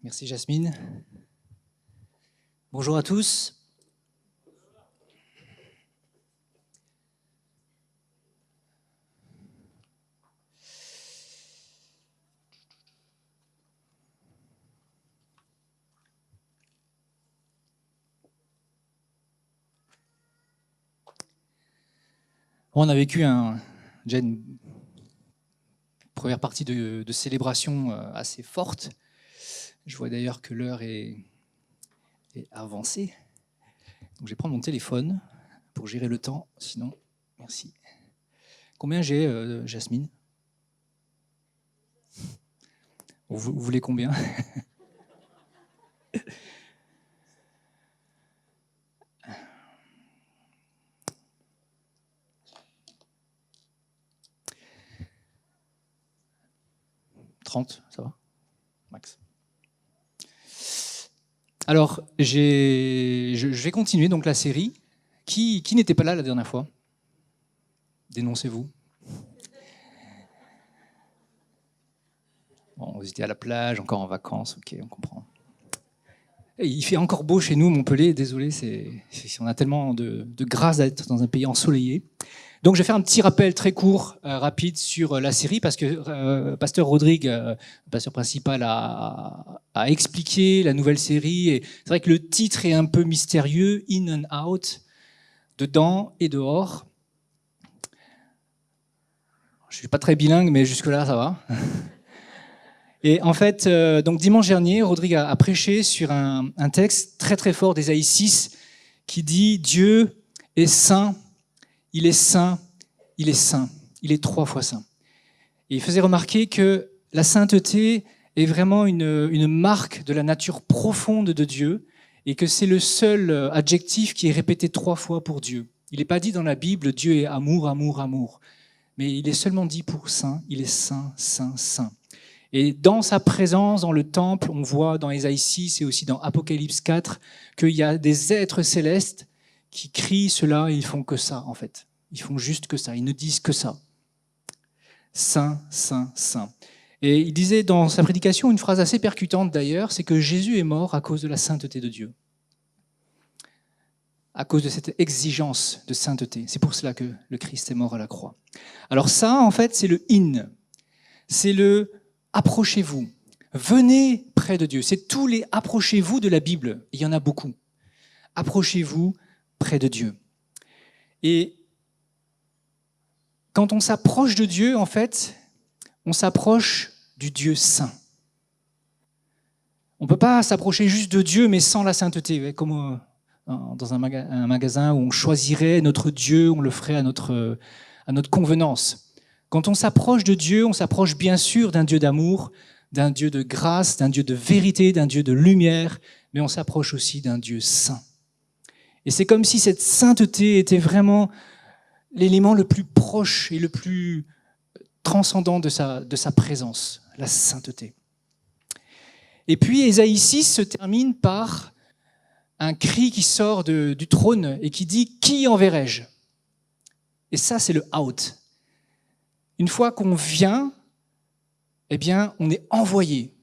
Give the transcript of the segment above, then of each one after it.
Merci Jasmine. Bonjour à tous. On a vécu déjà une première partie de célébration assez forte. Je vois d'ailleurs que l'heure est avancée. Donc je vais prendre mon téléphone pour gérer le temps. Sinon, merci. Combien j'ai, Jasmine? Vous voulez combien? « 30, ça va? Max. Alors, je vais continuer donc la série. Qui n'était pas là la dernière fois? Dénoncez-vous. Bon, vous étiez à la plage, encore en vacances, ok, on comprend. Et il fait encore beau chez nous, Montpellier, désolé, on a tellement de grâce d'être dans un pays ensoleillé. Donc je vais faire un petit rappel très court, rapide sur la série, parce que Pasteur Rodrigue, pasteur principal, a expliqué la nouvelle série. Et c'est vrai que le titre est un peu mystérieux, In and Out, dedans et dehors. Je ne suis pas très bilingue, mais jusque-là, ça va. Et en fait, donc dimanche dernier, Rodrigue a prêché sur un texte très très fort d'Ésaïe 6 qui dit « Dieu est saint, il est saint, il est saint, il est 3 fois saint ». Et il faisait remarquer que la sainteté est vraiment une marque de la nature profonde de Dieu et que c'est le seul adjectif qui est répété 3 fois pour Dieu. Il n'est pas dit dans la Bible « Dieu est amour, amour, amour », mais il est seulement dit pour saint, il est saint, saint, saint. Et dans sa présence, dans le temple, on voit dans Ésaïe 6 et aussi dans Apocalypse 4 qu'il y a des êtres célestes qui crient cela et ils font que ça en fait. Ils font juste que ça, ils ne disent que ça. Saint, saint, saint. Et il disait dans sa prédication une phrase assez percutante d'ailleurs, c'est que Jésus est mort à cause de la sainteté de Dieu. À cause de cette exigence de sainteté. C'est pour cela que le Christ est mort à la croix. Alors ça, en fait, c'est le in. C'est le approchez-vous. Venez près de Dieu. C'est tous les approchez-vous de la Bible. Il y en a beaucoup. Approchez-vous près de Dieu. Et quand on s'approche de Dieu, en fait, on s'approche du Dieu saint. On ne peut pas s'approcher juste de Dieu, mais sans la sainteté. Comme dans un magasin où on choisirait notre Dieu, on le ferait à notre convenance. Quand on s'approche de Dieu, on s'approche bien sûr d'un Dieu d'amour, d'un Dieu de grâce, d'un Dieu de vérité, d'un Dieu de lumière, mais on s'approche aussi d'un Dieu saint. Et c'est comme si cette sainteté était vraiment l'élément le plus proche et le plus transcendant de sa présence, la sainteté. Et puis Ésaïe 6 se termine par un cri qui sort du trône et qui dit « Qui enverrai-je » Et ça, c'est le « out ». Une fois qu'on vient, eh bien, on est envoyé.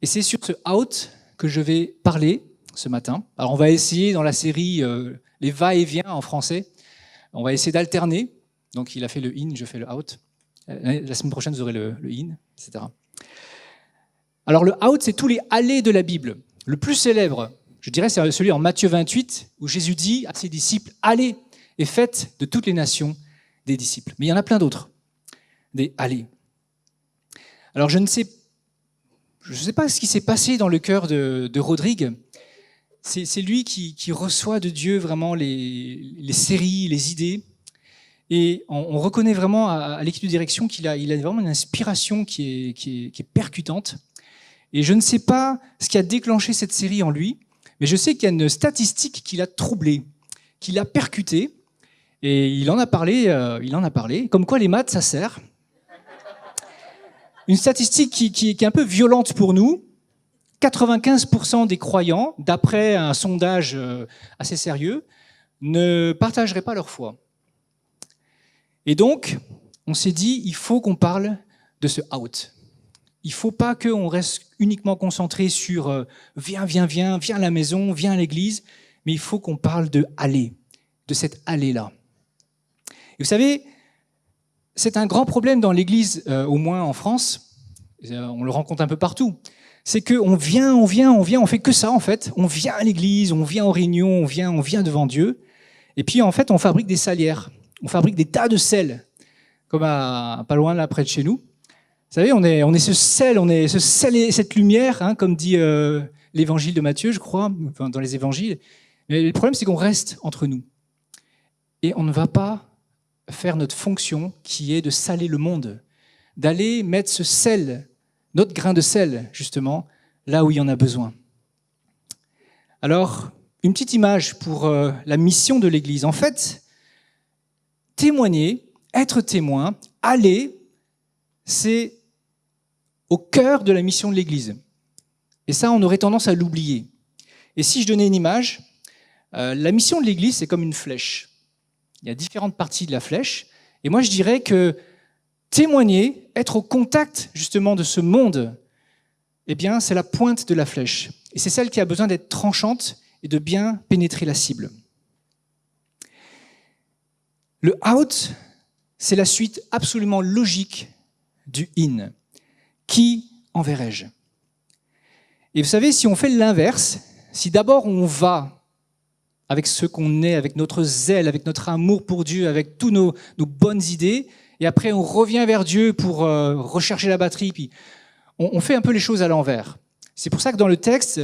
Et c'est sur ce « out » que je vais parler ce matin. Alors, on va essayer dans la série les va-et-vient en français. On va essayer d'alterner. Donc, il a fait le « in », je fais le « out ». La semaine prochaine, vous aurez le « in », etc. Alors, le « out », c'est tous les « allez » de la Bible. Le plus célèbre, je dirais, c'est celui en Matthieu 28, où Jésus dit à ses disciples « Allez et faites de toutes les nations des disciples ». Mais il y en a plein d'autres, des « allez ». Alors, je ne sais pas ce qui s'est passé dans le cœur de Rodrigue. C'est lui qui reçoit de Dieu vraiment les séries, les idées. Et on reconnaît vraiment à l'équipe de direction qu'il a vraiment une inspiration qui est percutante. Et je ne sais pas ce qui a déclenché cette série en lui, mais je sais qu'il y a une statistique qui l'a troublé, qui l'a percuté. Et il en a parlé, comme quoi les maths, ça sert. Une statistique qui est un peu violente pour nous. 95% des croyants, d'après un sondage assez sérieux, ne partageraient pas leur foi. Et donc, on s'est dit, il faut qu'on parle de ce out. Il ne faut pas qu'on reste uniquement concentré sur viens, viens, viens, viens à la maison, viens à l'église, mais il faut qu'on parle de aller, de cette allée-là. Et vous savez, c'est un grand problème dans l'église, au moins en France, on le rencontre un peu partout, c'est qu'on vient, on fait que ça en fait, on vient à l'église, on vient aux réunions, on vient devant Dieu, et puis en fait on fabrique des salières, on fabrique des tas de sel, comme pas loin là près de chez nous. Vous savez, on est ce sel, et cette lumière, hein, comme dit l'évangile de Matthieu, je crois, enfin, dans les évangiles. Mais le problème, c'est qu'on reste entre nous. Et on ne va pas faire notre fonction qui est de saler le monde, d'aller mettre ce sel, notre grain de sel, justement, là où il y en a besoin. Alors, une petite image pour la mission de l'Église. En fait, témoigner, être témoin, aller, c'est au cœur de la mission de l'Église. Et ça, on aurait tendance à l'oublier. Et si je donnais une image, la mission de l'Église, c'est comme une flèche. Il y a différentes parties de la flèche. Et moi, je dirais que témoigner, être au contact justement de ce monde, eh bien, c'est la pointe de la flèche. Et c'est celle qui a besoin d'être tranchante et de bien pénétrer la cible. Le out, c'est la suite absolument logique du in. Qui enverrai-je ? Et vous savez, si on fait l'inverse, si d'abord on va avec ce qu'on est, avec notre zèle, avec notre amour pour Dieu, avec toutes nos bonnes idées, et après on revient vers Dieu pour recharger la batterie, puis on fait un peu les choses à l'envers. C'est pour ça que dans le texte,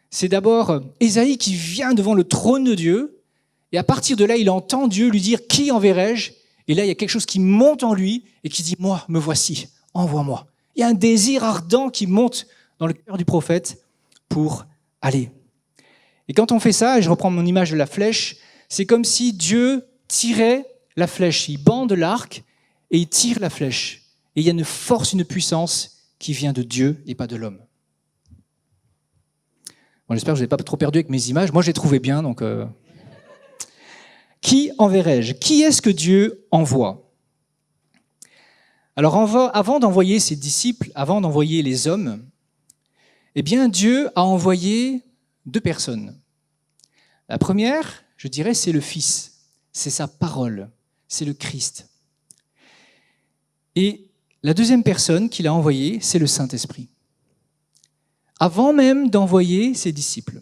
c'est d'abord Ésaïe qui vient devant le trône de Dieu, et à partir de là, il entend Dieu lui dire « Qui enverrai-je ?» Et là, il y a quelque chose qui monte en lui et qui dit « Moi, me voici, envoie-moi ». Il y a un désir ardent qui monte dans le cœur du prophète pour aller. Et quand on fait ça, et je reprends mon image de la flèche, c'est comme si Dieu tirait la flèche. Il bande l'arc et il tire la flèche. Et il y a une force, une puissance qui vient de Dieu et pas de l'homme. Bon, j'espère que je n'ai pas trop perdu avec mes images. Moi, je les trouvais bien. Donc, Qui enverrai-je ? Qui est-ce que Dieu envoie ? Alors, avant d'envoyer ses disciples, avant d'envoyer les hommes, eh bien, Dieu a envoyé 2 personnes. La première, je dirais, c'est le Fils. C'est sa parole. C'est le Christ. Et la deuxième personne qu'il a envoyée, c'est le Saint-Esprit. Avant même d'envoyer ses disciples,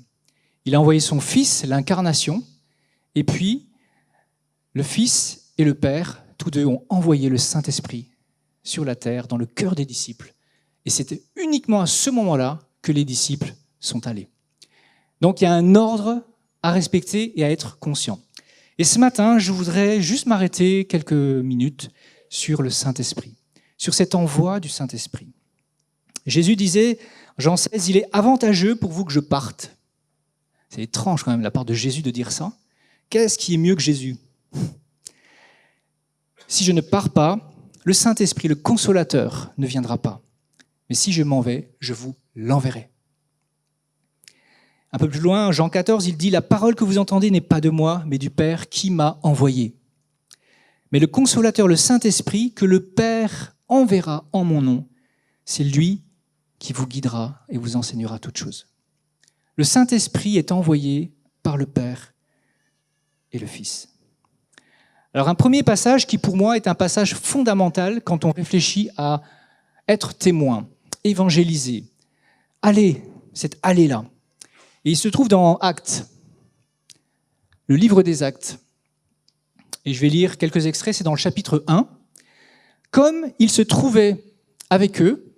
il a envoyé son Fils, l'incarnation, et puis le Fils et le Père, tous deux ont envoyé le Saint-Esprit sur la terre, dans le cœur des disciples. Et c'était uniquement à ce moment-là que les disciples sont allés. Donc il y a un ordre à respecter et à être conscient. Et ce matin, je voudrais juste m'arrêter quelques minutes sur le Saint-Esprit, sur cet envoi du Saint-Esprit. Jésus disait, Jean 16, « Il est avantageux pour vous que je parte. » C'est étrange quand même de la part de Jésus de dire ça. Qu'est-ce qui est mieux que Jésus ? Si je ne pars pas, le Saint-Esprit, le Consolateur, ne viendra pas. Mais si je m'en vais, je vous l'enverrai. Un peu plus loin, Jean 14, il dit « La parole que vous entendez n'est pas de moi, mais du Père qui m'a envoyé. Mais le Consolateur, le Saint-Esprit, que le Père enverra en mon nom, c'est lui qui vous guidera et vous enseignera toutes choses. » Le Saint-Esprit est envoyé par le Père et le Fils. Alors un premier passage qui pour moi est un passage fondamental quand on réfléchit à être témoin, évangéliser, aller, cette allée-là. Et il se trouve dans Actes, le livre des Actes. Et je vais lire quelques extraits, c'est dans le chapitre 1. Comme il se trouvait avec eux,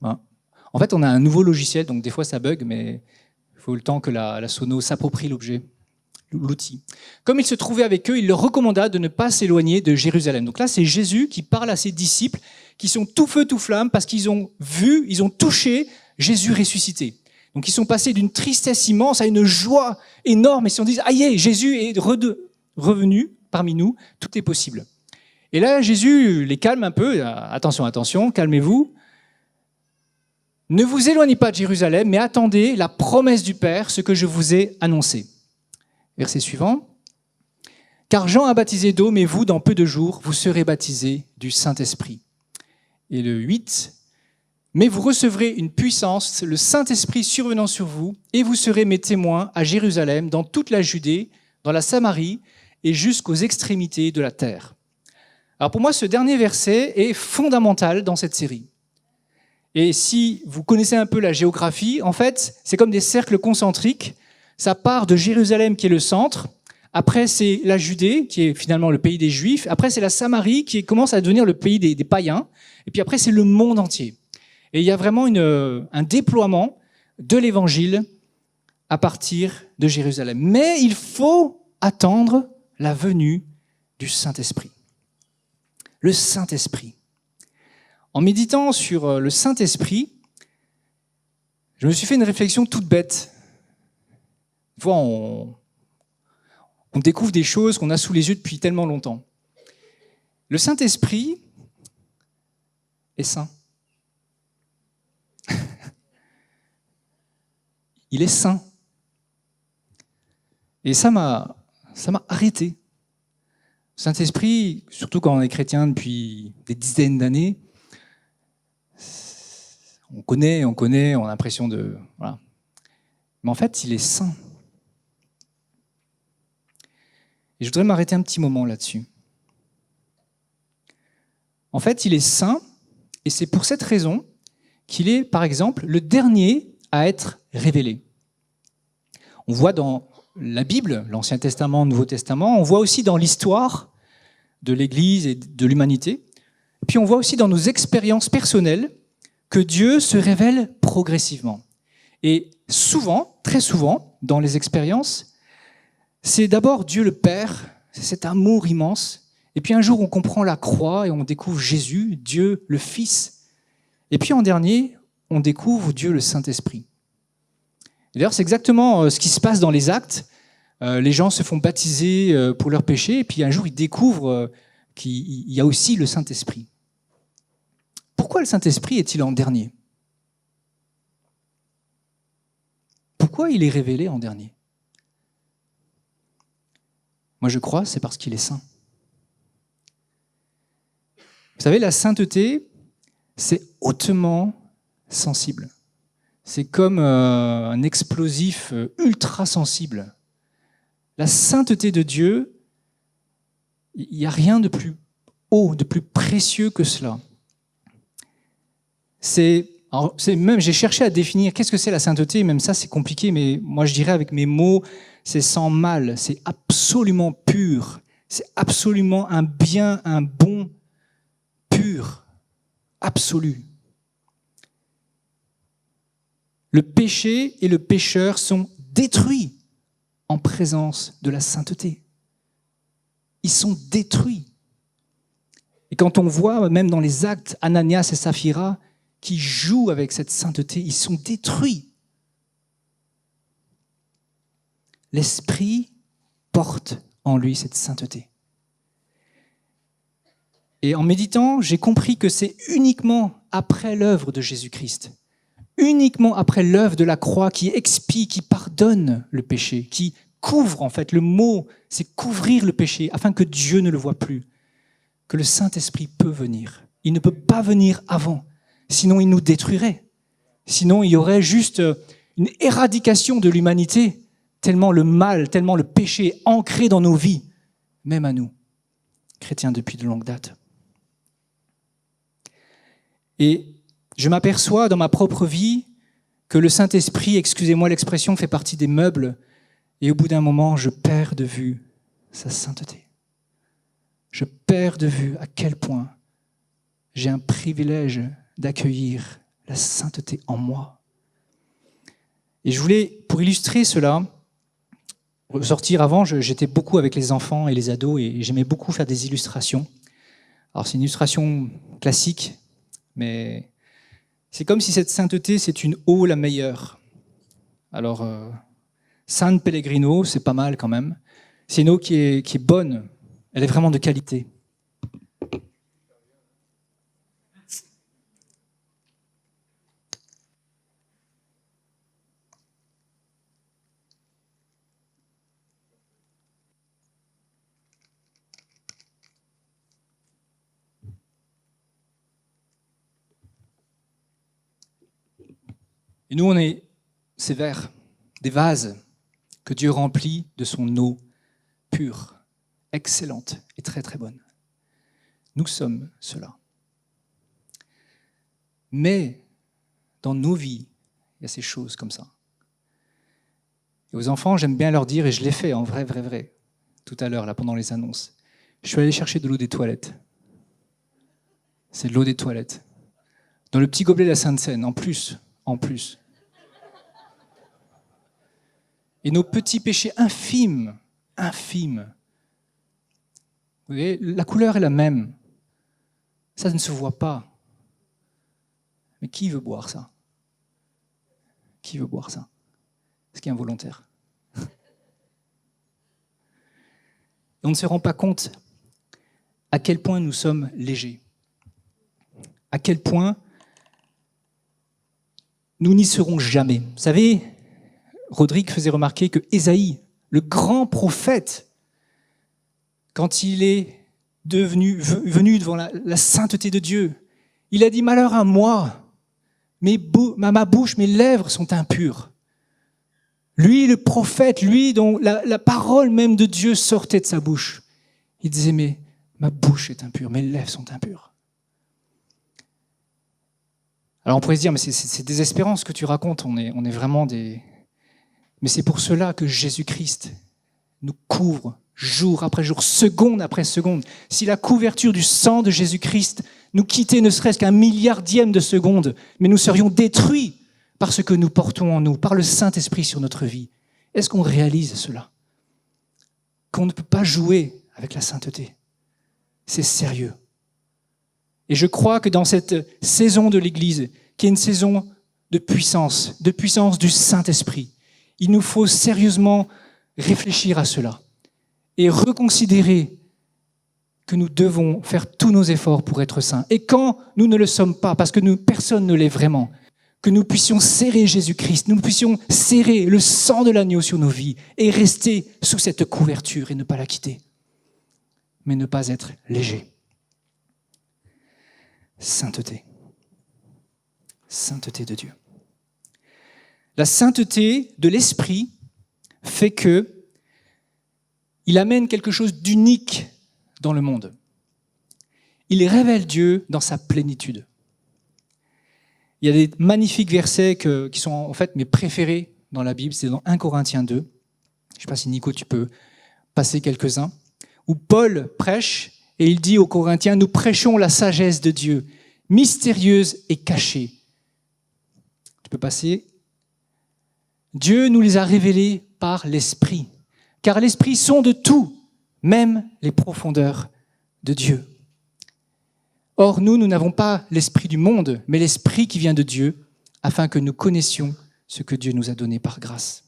en fait on a un nouveau logiciel, donc des fois ça bug, mais il faut le temps que la sono s'approprie l'outil. Comme il se trouvait avec eux, il leur recommanda de ne pas s'éloigner de Jérusalem. Donc là, c'est Jésus qui parle à ses disciples qui sont tout feu, tout flamme parce qu'ils ont vu, ils ont touché Jésus ressuscité. Donc ils sont passés d'une tristesse immense à une joie énorme et ils se sont dit « Aïe, Jésus est revenu parmi nous, tout est possible. » Et là, Jésus les calme un peu. « Attention, attention, calmez-vous. Ne vous éloignez pas de Jérusalem, mais attendez la promesse du Père, ce que je vous ai annoncé. » Verset suivant. « Car Jean a baptisé d'eau, mais vous, dans peu de jours, vous serez baptisés du Saint-Esprit. et le 8. Mais vous recevrez une puissance, le Saint-Esprit survenant sur vous, et vous serez mes témoins à Jérusalem, dans toute la Judée, dans la Samarie et jusqu'aux extrémités de la terre. Alors pour moi, ce dernier verset est fondamental dans cette série. Et si vous connaissez un peu la géographie, en fait, c'est comme des cercles concentriques. Ça part de Jérusalem qui est le centre. Après, c'est la Judée, qui est finalement le pays des Juifs. Après, c'est la Samarie, qui commence à devenir le pays des païens. Et puis après, c'est le monde entier. Et il y a vraiment un déploiement de l'Évangile à partir de Jérusalem. Mais il faut attendre la venue du Saint-Esprit. Le Saint-Esprit. En méditant sur le Saint-Esprit, je me suis fait une réflexion toute bête. Des fois, on découvre des choses qu'on a sous les yeux depuis tellement longtemps. Le Saint-Esprit est saint. Il est saint. Et ça m'a arrêté. Le Saint-Esprit, surtout quand on est chrétien depuis des dizaines d'années, on connaît, on a l'impression de... Voilà. Mais en fait, il est saint. Et je voudrais m'arrêter un petit moment là-dessus. En fait, il est saint, et c'est pour cette raison qu'il est, par exemple, le dernier à être révélé. On voit dans la Bible, l'Ancien Testament, le Nouveau Testament, on voit aussi dans l'histoire de l'Église et de l'humanité, et puis on voit aussi dans nos expériences personnelles que Dieu se révèle progressivement. Et souvent, très souvent, dans les expériences, c'est d'abord Dieu le Père, c'est cet amour immense, et puis un jour on comprend la croix et on découvre Jésus, Dieu le Fils, et puis en dernier, on découvre Dieu le Saint-Esprit. D'ailleurs, c'est exactement ce qui se passe dans les actes. Les gens se font baptiser pour leurs péchés, et puis un jour, ils découvrent qu'il y a aussi le Saint-Esprit. Pourquoi le Saint-Esprit est-il en dernier ? Pourquoi il est révélé en dernier ? Moi, je crois, c'est parce qu'il est saint. Vous savez, la sainteté, c'est hautement sensible. C'est comme un explosif ultra sensible. La sainteté de Dieu, il n'y a rien de plus haut, de plus précieux que cela. J'ai cherché à définir qu'est-ce que c'est la sainteté, même ça c'est compliqué, mais moi je dirais avec mes mots, c'est sans mal, c'est absolument pur, c'est absolument un bien, un bon, pur, absolu. Le péché et le pécheur sont détruits en présence de la sainteté. Ils sont détruits. Et quand on voit, même dans les actes, Ananias et Saphira, qui jouent avec cette sainteté, ils sont détruits. L'Esprit porte en lui cette sainteté. Et en méditant, j'ai compris que c'est uniquement après l'œuvre de Jésus-Christ, uniquement après l'œuvre de la croix qui expie, qui pardonne le péché, qui couvre, en fait, le mot, c'est couvrir le péché, afin que Dieu ne le voie plus, que le Saint-Esprit peut venir. Il ne peut pas venir avant, sinon il nous détruirait. Sinon, il y aurait juste une éradication de l'humanité, tellement le mal, tellement le péché est ancré dans nos vies, même à nous, chrétiens depuis de longue date. Et je m'aperçois dans ma propre vie que le Saint-Esprit, excusez-moi l'expression, fait partie des meubles, et au bout d'un moment, je perds de vue sa sainteté. Je perds de vue à quel point j'ai un privilège d'accueillir la sainteté en moi. Et je voulais, pour illustrer cela, ressortir avant, j'étais beaucoup avec les enfants et les ados et j'aimais beaucoup faire des illustrations. Alors c'est une illustration classique, mais c'est comme si cette sainteté, c'est une eau la meilleure. Alors, San Pellegrino, c'est pas mal quand même. C'est une eau qui est bonne, elle est vraiment de qualité. Et nous, on est ces verres, des vases que Dieu remplit de son eau pure, excellente et très très bonne. Nous sommes cela. Mais dans nos vies, il y a ces choses comme ça. Et aux enfants, j'aime bien leur dire, et je l'ai fait en vrai, tout à l'heure, là, pendant les annonces. Je suis allé chercher de l'eau des toilettes. C'est de l'eau des toilettes. Dans le petit gobelet de la Sainte-Seine, en plus. Et nos petits péchés infimes, vous voyez, la couleur est la même. Ça ne se voit pas. Mais qui veut boire ça? Qui veut boire ça? Est-ce qu'il y a un volontaire? Et on ne se rend pas compte à quel point nous sommes légers. À quel point nous n'y serons jamais. Vous savez, Rodrigue faisait remarquer que Ésaïe, le grand prophète, quand il est venu devant la sainteté de Dieu, il a dit « Malheur à moi, ma bouche, mes lèvres sont impures ». Lui, le prophète, lui dont la parole même de Dieu sortait de sa bouche, il disait « Mais ma bouche est impure, mes lèvres sont impures ». Alors on pourrait se dire « Mais c'est désespérant ce que tu racontes, on est vraiment des… » Mais c'est pour cela que Jésus-Christ nous couvre jour après jour, seconde après seconde. Si la couverture du sang de Jésus-Christ nous quittait ne serait-ce qu'un milliardième de seconde, mais nous serions détruits par ce que nous portons en nous, par le Saint-Esprit sur notre vie. Est-ce qu'on réalise cela? Qu'on ne peut pas jouer avec la sainteté. C'est sérieux. Et je crois que dans cette saison de l'Église, qui est une saison de puissance du Saint-Esprit, il nous faut sérieusement réfléchir à cela et reconsidérer que nous devons faire tous nos efforts pour être saints. Et quand nous ne le sommes pas, parce que personne ne l'est vraiment, que nous puissions serrer Jésus-Christ, nous puissions serrer le sang de l'agneau sur nos vies et rester sous cette couverture et ne pas la quitter, mais ne pas être léger. Sainteté. Sainteté de Dieu. La sainteté de l'Esprit fait que il amène quelque chose d'unique dans le monde. Il révèle Dieu dans sa plénitude. Il y a des magnifiques versets qui sont en fait mes préférés dans la Bible, c'est dans 1 Corinthiens 2. Je ne sais pas si Nico, tu peux passer quelques-uns, où Paul prêche et il dit aux Corinthiens, nous prêchons la sagesse de Dieu, mystérieuse et cachée. Tu peux passer. Dieu nous les a révélés par l'Esprit, car l'Esprit sonde tout, même les profondeurs de Dieu. Or, nous n'avons pas l'esprit du monde, mais l'Esprit qui vient de Dieu, afin que nous connaissions ce que Dieu nous a donné par grâce.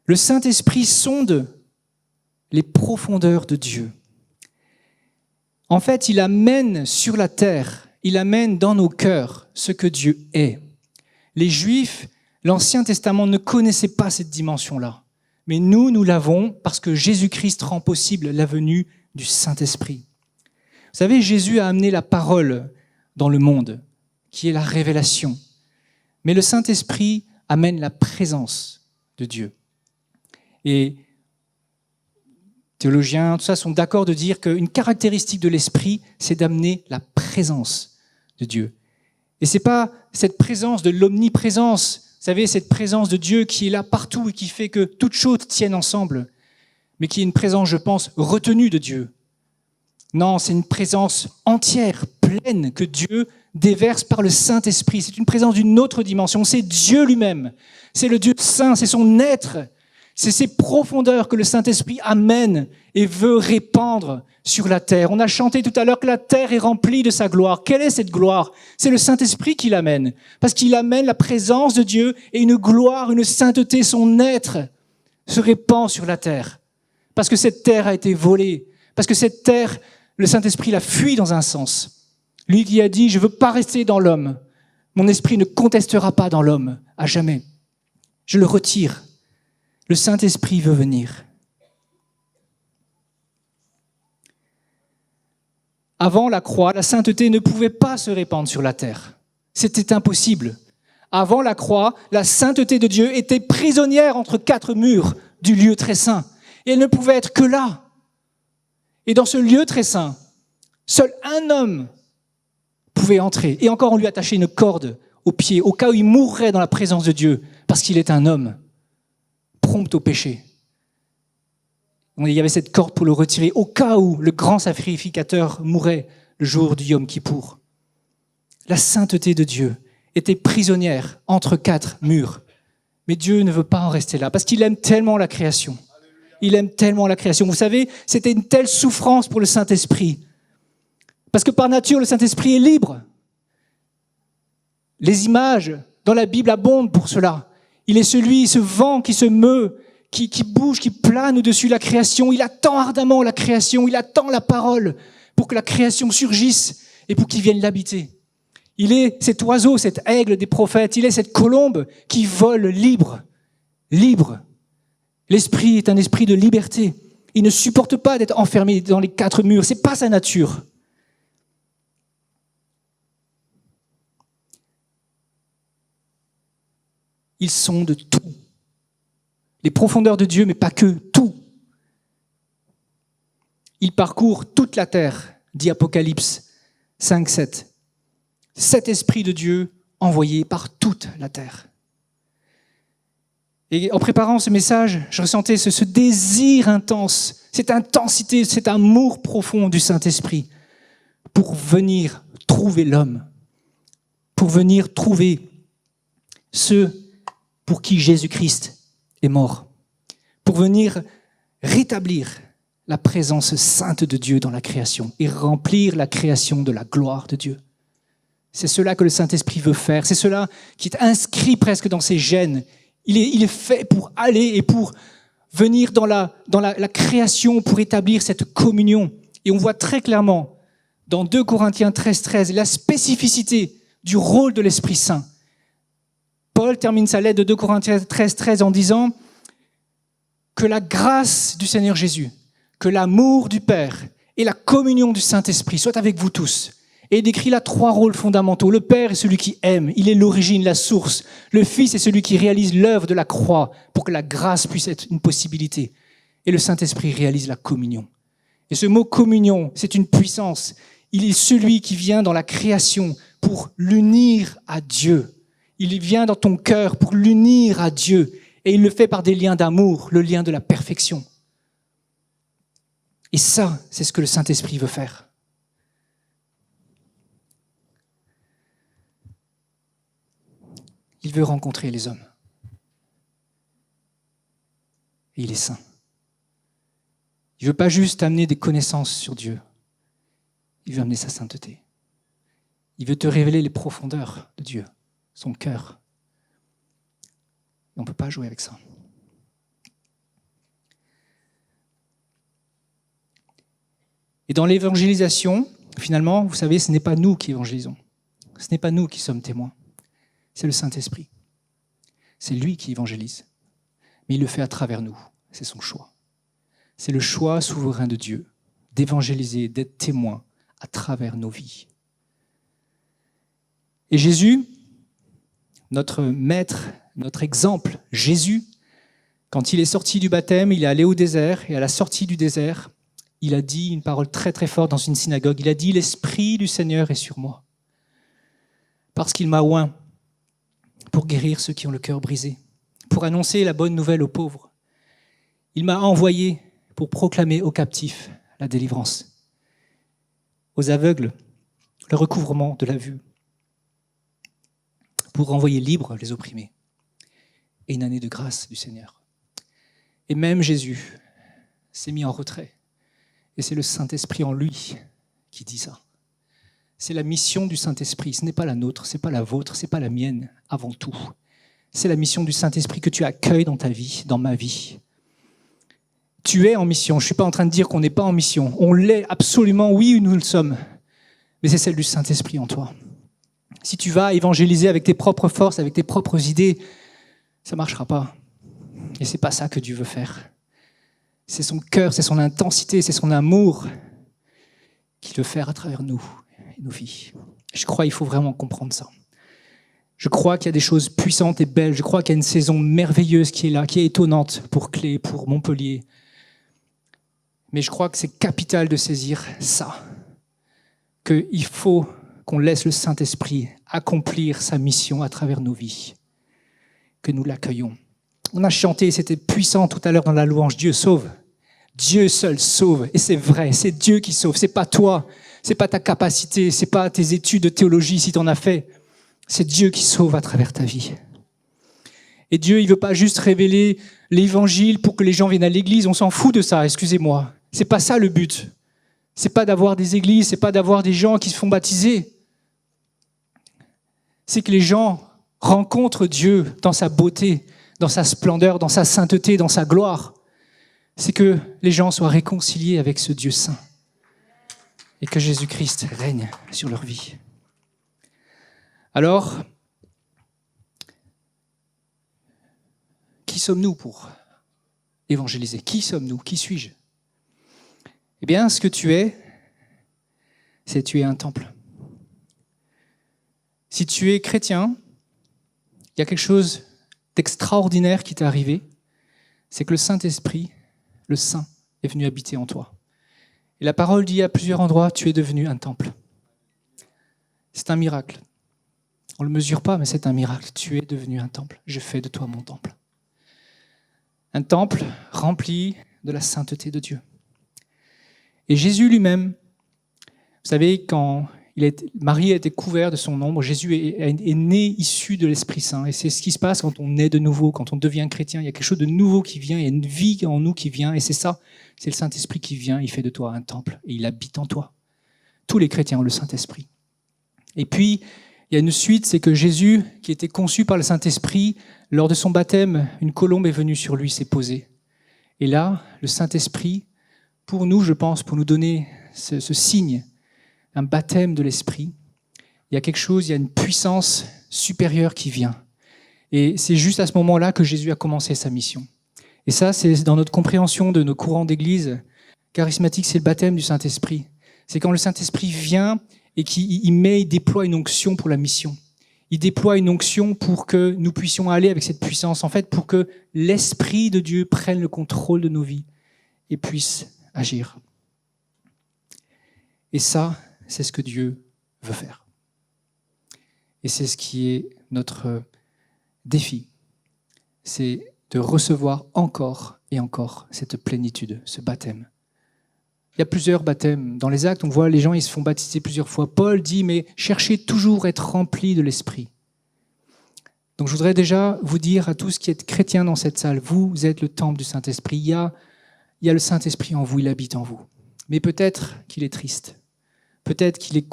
Le Saint-Esprit sonde les profondeurs de Dieu. En fait, il amène sur la terre, il amène dans nos cœurs ce que Dieu est. Les Juifs, l'Ancien Testament ne connaissaient pas cette dimension-là. Mais nous l'avons parce que Jésus-Christ rend possible la venue du Saint-Esprit. Vous savez, Jésus a amené la parole dans le monde, qui est la révélation. Mais le Saint-Esprit amène la présence de Dieu. Et théologiens, tout ça, sont d'accord de dire qu'une caractéristique de l'Esprit, c'est d'amener la présence de Dieu. Et ce n'est pas cette présence de l'omniprésence, vous savez, cette présence de Dieu qui est là partout et qui fait que toutes choses tiennent ensemble, mais qui est une présence, je pense, retenue de Dieu. Non, c'est une présence entière, pleine, que Dieu déverse par le Saint-Esprit. C'est une présence d'une autre dimension. C'est Dieu lui-même. C'est le Dieu saint, c'est son être. C'est ces profondeurs que le Saint-Esprit amène et veut répandre sur la terre. On a chanté tout à l'heure que la terre est remplie de sa gloire. Quelle est cette gloire? C'est le Saint-Esprit qui l'amène. Parce qu'il amène la présence de Dieu et une gloire, une sainteté, son être se répand sur la terre. Parce que cette terre a été volée. Parce que cette terre, le Saint-Esprit l'a fui dans un sens. Lui qui a dit, je ne veux pas rester dans l'homme. Mon esprit ne contestera pas dans l'homme, à jamais. Je le retire. Le Saint-Esprit veut venir. Avant la croix, la sainteté ne pouvait pas se répandre sur la terre. C'était impossible. Avant la croix, la sainteté de Dieu était prisonnière entre 4 murs du lieu très saint. Et elle ne pouvait être que là. Et dans ce lieu très saint, seul un homme pouvait entrer. Et encore, on lui attachait une corde au pied, au cas où il mourrait dans la présence de Dieu, parce qu'il est un homme, prompt au péché. Il y avait cette corde pour le retirer, au cas où le grand sacrificateur mourait le jour du Yom Kippour. La sainteté de Dieu était prisonnière entre 4 murs. Mais Dieu ne veut pas en rester là, parce qu'il aime tellement la création. Il aime tellement la création. Vous savez, c'était une telle souffrance pour le Saint-Esprit. Parce que par nature, le Saint-Esprit est libre. Les images dans la Bible abondent pour cela. Il est celui, ce vent qui se meut, qui bouge, qui plane au-dessus de la création. Il attend ardemment la création, il attend la parole pour que la création surgisse et pour qu'il vienne l'habiter. Il est cet oiseau, cet aigle des prophètes, il est cette colombe qui vole libre, libre. L'esprit est un esprit de liberté. Il ne supporte pas d'être enfermé dans les 4 murs, c'est pas sa nature. Ils sont de tout. Les profondeurs de Dieu, mais pas que, tout. Il parcourt toute la terre, dit Apocalypse 5, 7. Cet esprit de Dieu envoyé par toute la terre. Et en préparant ce message, je ressentais ce désir intense, cette intensité, cet amour profond du Saint-Esprit pour venir trouver l'homme, pour venir trouver ceux pour qui Jésus-Christ est mort, pour venir rétablir la présence sainte de Dieu dans la création et remplir la création de la gloire de Dieu. C'est cela que le Saint-Esprit veut faire, c'est cela qui est inscrit presque dans ses gènes. Il est fait pour aller et pour venir dans la création, pour établir cette communion. Et on voit très clairement dans 2 Corinthiens 13, 13 la spécificité du rôle de l'Esprit Saint. Paul termine sa lettre de 2 Corinthiens 13, 13 en disant que la grâce du Seigneur Jésus, que l'amour du Père et la communion du Saint-Esprit soient avec vous tous. Et il décrit là 3 rôles fondamentaux. Le Père est celui qui aime, il est l'origine, la source. Le Fils est celui qui réalise l'œuvre de la croix pour que la grâce puisse être une possibilité. Et le Saint-Esprit réalise la communion. Et ce mot communion, c'est une puissance. Il est celui qui vient dans la création pour l'unir à Dieu. Il vient dans ton cœur pour l'unir à Dieu. Et il le fait par des liens d'amour, le lien de la perfection. Et ça, c'est ce que le Saint-Esprit veut faire. Il veut rencontrer les hommes. Et il est saint. Il ne veut pas juste amener des connaissances sur Dieu. Il veut amener sa sainteté. Il veut te révéler les profondeurs de Dieu, son cœur. Et on ne peut pas jouer avec ça. Et dans l'évangélisation, finalement, vous savez, ce n'est pas nous qui évangélisons. Ce n'est pas nous qui sommes témoins. C'est le Saint-Esprit. C'est lui qui évangélise. Mais il le fait à travers nous. C'est son choix. C'est le choix souverain de Dieu d'évangéliser, d'être témoin à travers nos vies. Et Jésus, notre maître, notre exemple, Jésus, quand il est sorti du baptême, il est allé au désert, et à la sortie du désert, il a dit une parole très très forte dans une synagogue. Il a dit « L'Esprit du Seigneur est sur moi, parce qu'il m'a oint pour guérir ceux qui ont le cœur brisé, pour annoncer la bonne nouvelle aux pauvres. Il m'a envoyé pour proclamer aux captifs la délivrance, aux aveugles le recouvrement de la vue, pour renvoyer libres les opprimés, et une année de grâce du Seigneur. » Et même Jésus s'est mis en retrait. Et c'est le Saint-Esprit en lui qui dit ça. C'est la mission du Saint-Esprit. Ce n'est pas la nôtre, ce n'est pas la vôtre, ce n'est pas la mienne avant tout. C'est la mission du Saint-Esprit que tu accueilles dans ta vie, dans ma vie. Tu es en mission. Je ne suis pas en train de dire qu'on n'est pas en mission. On l'est absolument, oui, nous le sommes. Mais c'est celle du Saint-Esprit en toi. Si tu vas évangéliser avec tes propres forces, avec tes propres idées, ça ne marchera pas. Et ce n'est pas ça que Dieu veut faire. C'est son cœur, c'est son intensité, c'est son amour qu'il veut faire à travers nous et nos vies. Je crois qu'il faut vraiment comprendre ça. Je crois qu'il y a des choses puissantes et belles. Je crois qu'il y a une saison merveilleuse qui est là, qui est étonnante pour Clé, pour Montpellier. Mais je crois que c'est capital de saisir ça, qu'il faut qu'on laisse le Saint-Esprit accomplir sa mission à travers nos vies, que nous l'accueillons. On a chanté, c'était puissant tout à l'heure dans la louange, Dieu sauve. Dieu seul sauve, et c'est vrai, c'est Dieu qui sauve, c'est pas toi, c'est pas ta capacité, c'est pas tes études de théologie si tu en as fait, c'est Dieu qui sauve à travers ta vie. Et Dieu, il veut pas juste révéler l'évangile pour que les gens viennent à l'église, on s'en fout de ça, excusez-moi. C'est pas ça le but. C'est pas d'avoir des églises, c'est pas d'avoir des gens qui se font baptiser. C'est que les gens rencontrent Dieu dans sa beauté, dans sa splendeur, dans sa sainteté, dans sa gloire. C'est que les gens soient réconciliés avec ce Dieu saint et que Jésus-Christ règne sur leur vie. Alors, qui sommes-nous pour évangéliser? Qui sommes-nous? Qui suis-je? Eh bien, ce que tu es, c'est tu es un temple. Si tu es chrétien, il y a quelque chose d'extraordinaire qui t'est arrivé, c'est que le Saint-Esprit, le Saint, est venu habiter en toi. Et la parole dit à plusieurs endroits, tu es devenu un temple. C'est un miracle. On ne le mesure pas, mais c'est un miracle. Tu es devenu un temple. Je fais de toi mon temple. Un temple rempli de la sainteté de Dieu. Et Jésus lui-même, vous savez, quand Marie a été couverte de son ombre, Jésus est né issu de l'Esprit Saint. Et c'est ce qui se passe quand on est de nouveau, quand on devient chrétien. Il y a quelque chose de nouveau qui vient, il y a une vie en nous qui vient. Et c'est ça, c'est le Saint-Esprit qui vient, il fait de toi un temple et il habite en toi. Tous les chrétiens ont le Saint-Esprit. Et puis, il y a une suite, c'est que Jésus, qui était conçu par le Saint-Esprit, lors de son baptême, une colombe est venue sur lui, s'est posée. Et là, le Saint-Esprit, pour nous, je pense, pour nous donner ce signe, un baptême de l'Esprit, il y a quelque chose, il y a une puissance supérieure qui vient. Et c'est juste à ce moment-là que Jésus a commencé sa mission. Et ça, c'est dans notre compréhension de nos courants d'église charismatique, c'est le baptême du Saint-Esprit. C'est quand le Saint-Esprit vient et il déploie une onction pour la mission. Il déploie une onction pour que nous puissions aller avec cette puissance, en fait, pour que l'Esprit de Dieu prenne le contrôle de nos vies et puisse agir. Et ça, c'est ce que Dieu veut faire. Et c'est ce qui est notre défi. C'est de recevoir encore et encore cette plénitude, ce baptême. Il y a plusieurs baptêmes. Dans les actes, on voit les gens, ils se font baptiser plusieurs fois. Paul dit, mais cherchez toujours à être remplis de l'Esprit. Donc je voudrais déjà vous dire à tous qui êtes chrétiens dans cette salle, vous êtes le temple du Saint-Esprit. Il y a le Saint-Esprit en vous, il habite en vous. Mais peut-être qu'il est triste. Peut-être qu'il est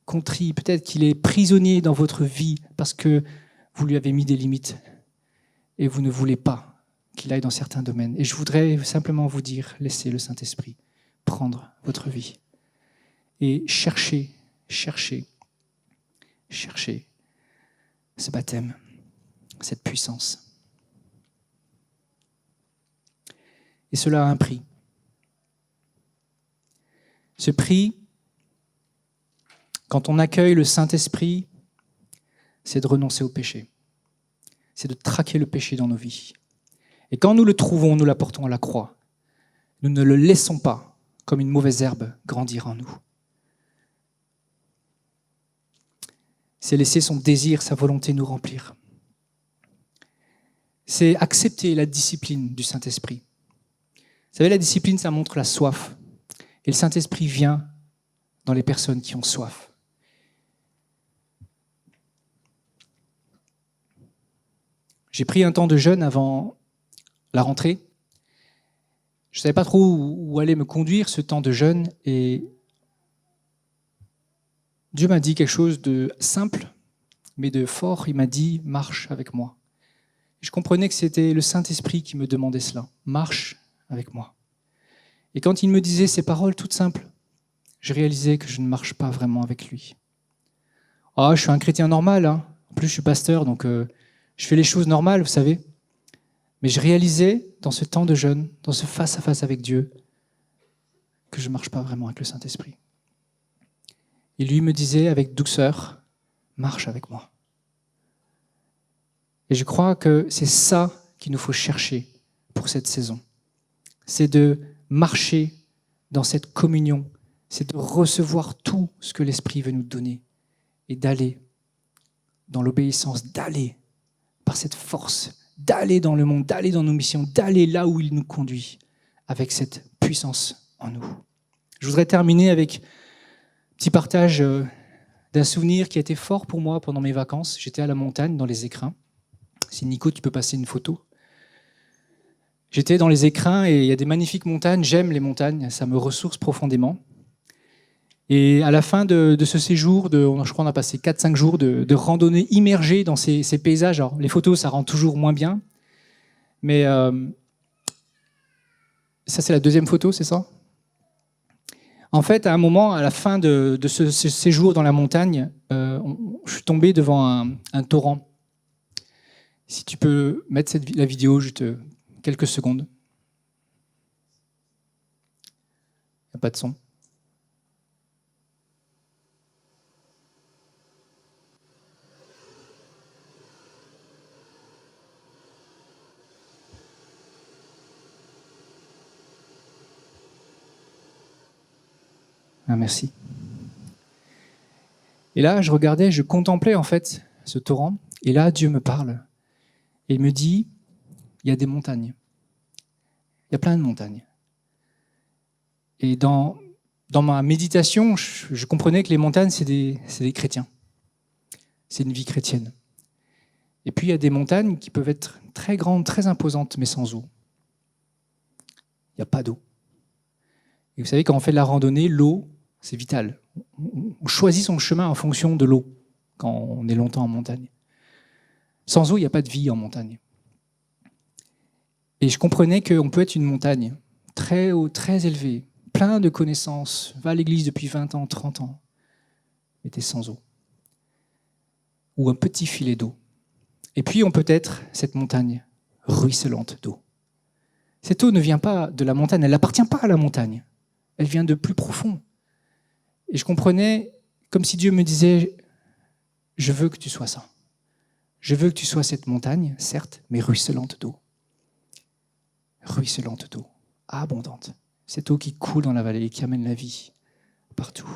contrit, peut-être qu'il est prisonnier dans votre vie parce que vous lui avez mis des limites et vous ne voulez pas qu'il aille dans certains domaines. Et je voudrais simplement vous dire, laissez le Saint-Esprit prendre votre vie et cherchez ce baptême, cette puissance. Et cela a un prix. Ce prix, quand on accueille le Saint-Esprit, c'est de renoncer au péché. C'est de traquer le péché dans nos vies. Et quand nous le trouvons, nous l'apportons à la croix. Nous ne le laissons pas, comme une mauvaise herbe, grandir en nous. C'est laisser son désir, sa volonté nous remplir. C'est accepter la discipline du Saint-Esprit. Vous savez, la discipline, ça montre la soif. Et le Saint-Esprit vient dans les personnes qui ont soif. J'ai pris un temps de jeûne avant la rentrée. Je ne savais pas trop où allait me conduire ce temps de jeûne et Dieu m'a dit quelque chose de simple, mais de fort. Il m'a dit « marche avec moi ». Je comprenais que c'était le Saint-Esprit qui me demandait cela. « Marche avec moi ». Et quand il me disait ces paroles toutes simples, je réalisais que je ne marche pas vraiment avec lui. Ah, je suis un chrétien normal, hein. En plus je suis pasteur, donc je fais les choses normales, vous savez. Mais je réalisais dans ce temps de jeûne, dans ce face-à-face avec Dieu, que je ne marche pas vraiment avec le Saint-Esprit. Et lui me disait avec douceur, marche avec moi. Et je crois que c'est ça qu'il nous faut chercher pour cette saison. C'est de marcher dans cette communion, c'est de recevoir tout ce que l'Esprit veut nous donner et d'aller dans l'obéissance, d'aller par cette force, d'aller dans le monde, d'aller dans nos missions, d'aller là où il nous conduit avec cette puissance en nous. Je voudrais terminer avec un petit partage d'un souvenir qui a été fort pour moi pendant mes vacances. J'étais à la montagne, dans les écrins. Si Nico, tu peux passer une photo. J'étais dans les écrins et il y a des magnifiques montagnes. J'aime les montagnes, ça me ressource profondément. Et à la fin de ce séjour, je crois qu'on a passé 4-5 jours de randonnée immergée dans ces paysages. Alors, les photos, ça rend toujours moins bien. Mais ça, c'est la deuxième photo, c'est ça ? En fait, à un moment, à la fin de ce séjour dans la montagne, je suis tombé devant un torrent. Si tu peux mettre la vidéo juste quelques secondes. Il n'y a pas de son. Ah, merci. Et là, je regardais, je contemplais en fait ce torrent. Et là, Dieu me parle. Et il me dit, il y a des montagnes. Il y a plein de montagnes. Et dans ma méditation, je comprenais que les montagnes, c'est des chrétiens. C'est une vie chrétienne. Et puis, il y a des montagnes qui peuvent être très grandes, très imposantes, mais sans eau. Il n'y a pas d'eau. Et vous savez, quand on fait de la randonnée, l'eau, c'est vital. On choisit son chemin en fonction de l'eau, quand on est longtemps en montagne. Sans eau, il n'y a pas de vie en montagne. Et je comprenais qu'on peut être une montagne très haute, très élevée, plein de connaissances, va à l'église depuis 20 ans, 30 ans, mais t'es sans eau. Ou un petit filet d'eau. Et puis on peut être cette montagne ruisselante d'eau. Cette eau ne vient pas de la montagne, elle n'appartient pas à la montagne. Elle vient de plus profond. Et je comprenais comme si Dieu me disait, je veux que tu sois ça. Je veux que tu sois cette montagne, certes, mais ruisselante d'eau. Ruisselante d'eau, abondante. Cette eau qui coule dans la vallée et qui amène la vie partout.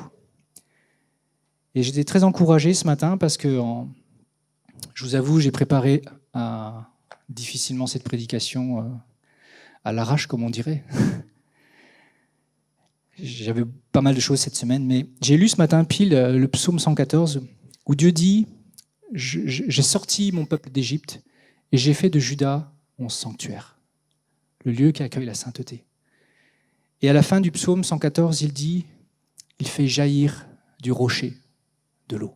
Et j'étais très encouragé ce matin parce que, je vous avoue, j'ai préparé difficilement cette prédication à l'arrache, comme on dirait. J'avais pas mal de choses cette semaine, mais j'ai lu ce matin pile le psaume 114, où Dieu dit « J'ai sorti mon peuple d'Égypte et j'ai fait de Juda mon sanctuaire, le lieu qui accueille la sainteté. » Et à la fin du psaume 114, il dit « Il fait jaillir du rocher de l'eau. »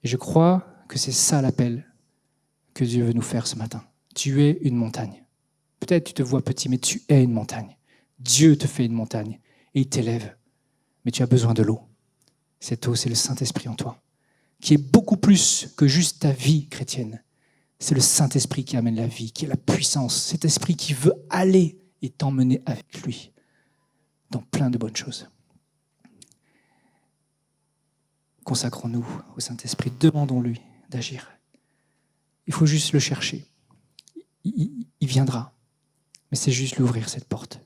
Et je crois que c'est ça l'appel que Dieu veut nous faire ce matin. Tu es une montagne. Peut-être tu te vois petit, mais tu es une montagne. Dieu te fait une montagne et il t'élève. Mais tu as besoin de l'eau. Cette eau, c'est le Saint-Esprit en toi, qui est beaucoup plus que juste ta vie chrétienne. C'est le Saint-Esprit qui amène la vie, qui est la puissance. Cet esprit qui veut aller et t'emmener avec lui dans plein de bonnes choses. Consacrons-nous au Saint-Esprit, demandons-lui d'agir. Il faut juste le chercher. Il viendra. Mais c'est juste l'ouvrir, cette porte.